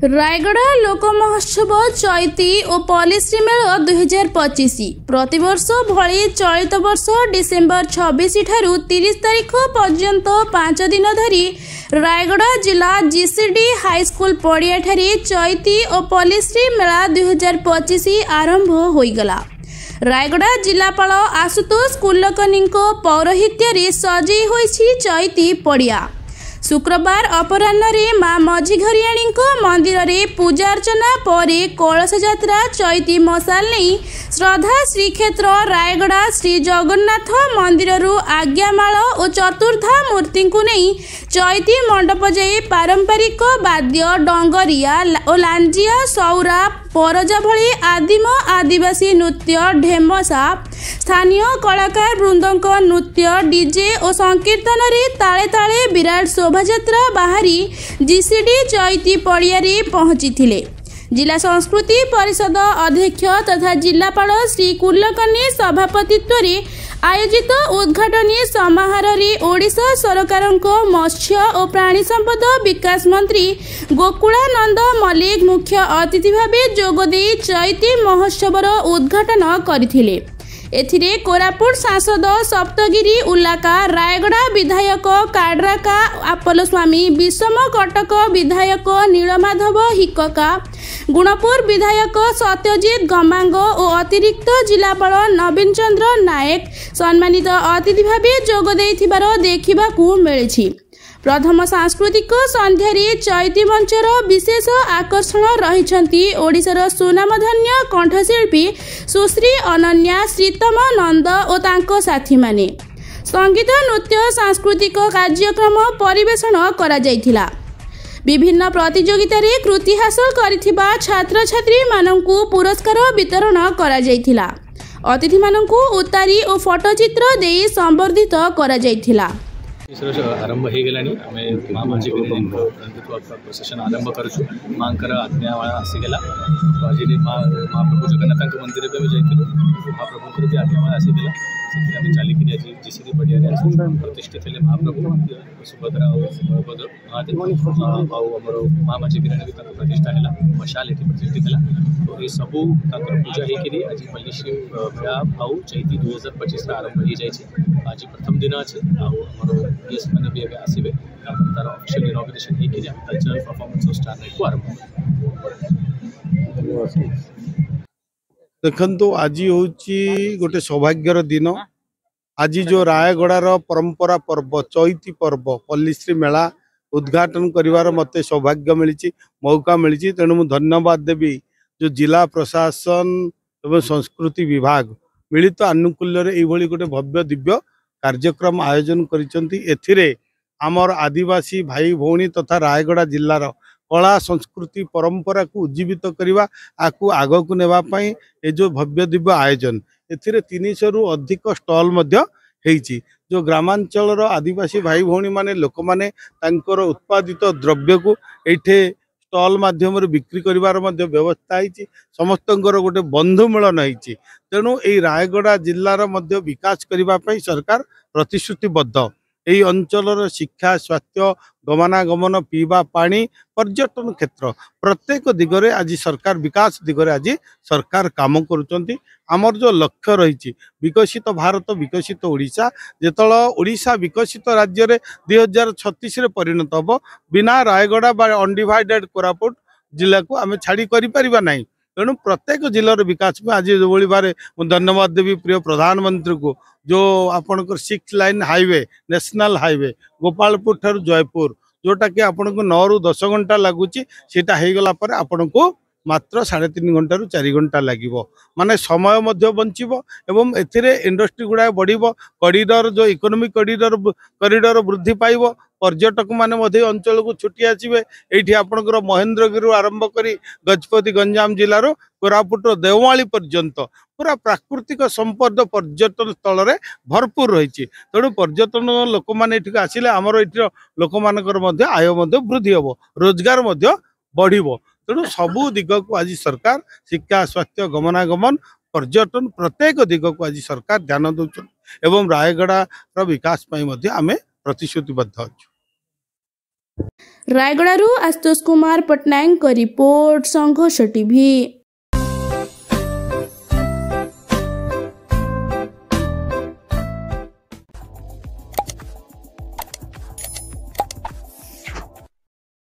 रायगड़ा लोक महोत्सव चैती और पॉलिसी मेल 2025 प्रतिवर्ष भली चलित वर्ष डिसेम्बर 26 ठारू 30 तारीख पर्यंत 5 दिन धरी रायगड़ा जिला जीसीडी हाईस्कूल पड़िया ठारे चैती और पॉलिसी मेला 2025 आरंभ होईगला। रायगड़ा जिलापाल आशुतोष कुलकर्णी पौरोहित्य सजई होईछि चैती पड़िया। शुक्रवार अपराह्न माँ मझीघरियाणी मंदिर में पूजा अर्चना पर कलश यात्रा चैती मशाल नहीं श्रद्धा श्रीक्षेत्र रायगड़ा श्री जगन्नाथ मंदिर आज्ञामाल और चतुर्धा मूर्ति को नहीं चैती मंडप जाई पारंपरिक वाद्य डंगरिया और लांजिया सौरा परजा भली आदिम आदिवासी नृत्य ढेमसा स्थानीय कलाकार वृंदक नृत्य डीजे और संकीर्तन रे ताले ताले विराट शोभायात्रा बाहरी जीसीडी चैती पड़िया पहुंची थिले। जिला संस्कृति परिषद अध्यक्ष तथा जिलापाल श्री कुलकर्णी सभापतित्व रे आयोजित उद्घाटनी समारोह रे ओडिशा सरकार मत्स्य और प्राणी संपद विकास मंत्री गोकुलानंद मल्लिक मुख्य अतिथि भावे जोगदे चैती महोत्सवर उद्घाटन करथिले। एथिरे कोरापुट सांसद सप्तगिरी उल्लाका रायगड़ा विधायक काड्राका आपल स्वामी विषम कटक विधायक नीलमाधव हिक्का गुणपुर विधायक सत्यजित गमांग और अतिरिक्त जिलापाल नवीन चंद्र नायक सम्मानित अतिथि भावे जोगदेइथिबार देखिबाकू मिलिछि। प्रथम सांस्कृतिक संध्यारे चैती मंचर विशेष आकर्षण रहिछंती ओडिशार सुनामधन्य कंठशिल्पी सुश्री अनन्या श्रीतम नंद और तांको साथी माने। संगीत नृत्य सांस्कृतिक कार्यक्रम परिवेषण करा जायथिला। विभिन्न प्रतियोगिता रे कृति हासिल करिथिबा छात्र छात्री माननकू पुरस्कार वितरण करा जायथिला। अतिथि माननकू उतारी और फोटोचित्र देई संबर्धित करा जायथिला। आरंभ हो गलानी आमे माँ मझीघरियाणी प्रोसेसन आरंभ करूँ माँ आज्ञा आसीगला तो आज महाप्रभु जगन्नाथ मंदिर भी जाइलु महाप्रभु भी आज्ञा आसीगला से चलिकी आज जीसीडी पड़िया प्रतिष्ठित थे महाप्रभु सुभद्रा और बलभद्र महादेव आमर माँ मझीघरियाणी भी प्रतिष्ठा है मशाल ये प्रतिष्ठित है तो ये सबू पूजा होकर आज पल्लीश्री मेला आउ चैती 2025 आरंभ हो जाए। आज प्रथम दिन अच्छे आमर गेस्ट मैंने भी आसवे तार ऑफिशियल इनॉग्रेशन होकर कल्चरल परफॉर्मेंस स्टार नाइट को आरंभ देखु आज हूँ गोटे सौभाग्यर दिन। आज जो रायगड़ार परंपरा पर्व चैती पर्व पल्लीश्री मेला उद्घाटन करिवार मते सौभाग्य मिली मौका मिली तेणु मुझे धन्यवाद देवी जो जिला प्रशासन एवं संस्कृति विभाग मिलित आनुकूल्य ये गोटे भव्य दिव्य कार्यक्रम आयोजन करिसेंती। आमर आदिवासी भाई भौणी तथा रायगड़ा जिलार कला संस्कृति परंपरा को उज्जीवित करने आपको आग को नेवाई ये जो भव्य दिव्य आयोजन एथिरे 300 रु अधिक स्टॉल जो ग्रामांचल आदिवासी भाई भौणी माने लोक माने तांकर उत्पादित द्रव्य को एठे स्टॉल माध्यम बिक्री करिवार मध्य व्यवस्था है समस्त गोटे बंधु मिलन होती तेणु ये रायगड़ा जिलार मध्य विकास करने सरकार प्रतिश्रुतिबद्ध। यही अंचल शिक्षा स्वास्थ्य गमनागमन पीवा पानी पर्यटन क्षेत्र प्रत्येक दिगरे आज सरकार विकास दिगरे आज सरकार काम करुचंती। आमर जो लक्ष्य रही विकसित भारत विकसित ओडिशा जेतल ओडिशा विकसित राज्य रे 2036 रे परिणत हम बिना रायगड़ा बा अनडिवाइडेड कोरापुट जिला को आम छाड़ी करिपरिबा नहीं तेणु प्रत्येक जिलार विकास में आज जो बारे धन्यवाद देवी प्रिय प्रधानमंत्री को जो आपनकर 6 lane highway national highway Gopalpur ठार जयपुर जोटा कि आपन को 9 ରୁ 10 घंटा लगुच सीटा हो गला पर आपन को मात्र 3.5 घंटा ରୁ 4 घंटा लगिवो माने समय मध्य बंचिबो एवं एथिरे इंडस्ट्री गुडा बढ़िबो कॉरिडोर जो इकोनॉमिक कॉरिडोर वृद्धि पाइबो पर्यटक माने मध्य अंचल को छुट्टी आसवे ये आपंकर महेंद्रगिरी आरंभ करी गजपति गंजाम जिलार कोरापुट देवमाली पर्यंत पूरा प्राकृतिक संपद पर्यटन स्थल रे भरपूर रही तेणु पर्यटन लोक मैंने आसिले आमर ये लोक मान आय वृद्धि हम रोजगार बढ़ तेणु सबू दिग को आज सरकार शिक्षा स्वास्थ्य गमनागमन पर्यटन प्रत्येक दिग को आज सरकार ध्यान दौरान एवं रायगड़ा विकास आम प्रतिश्रुतिबद्ध अच्छे। रायगड़ारू आशुतोष कुमार पट्टनायक रिपोर्ट संघर्ष टीवी।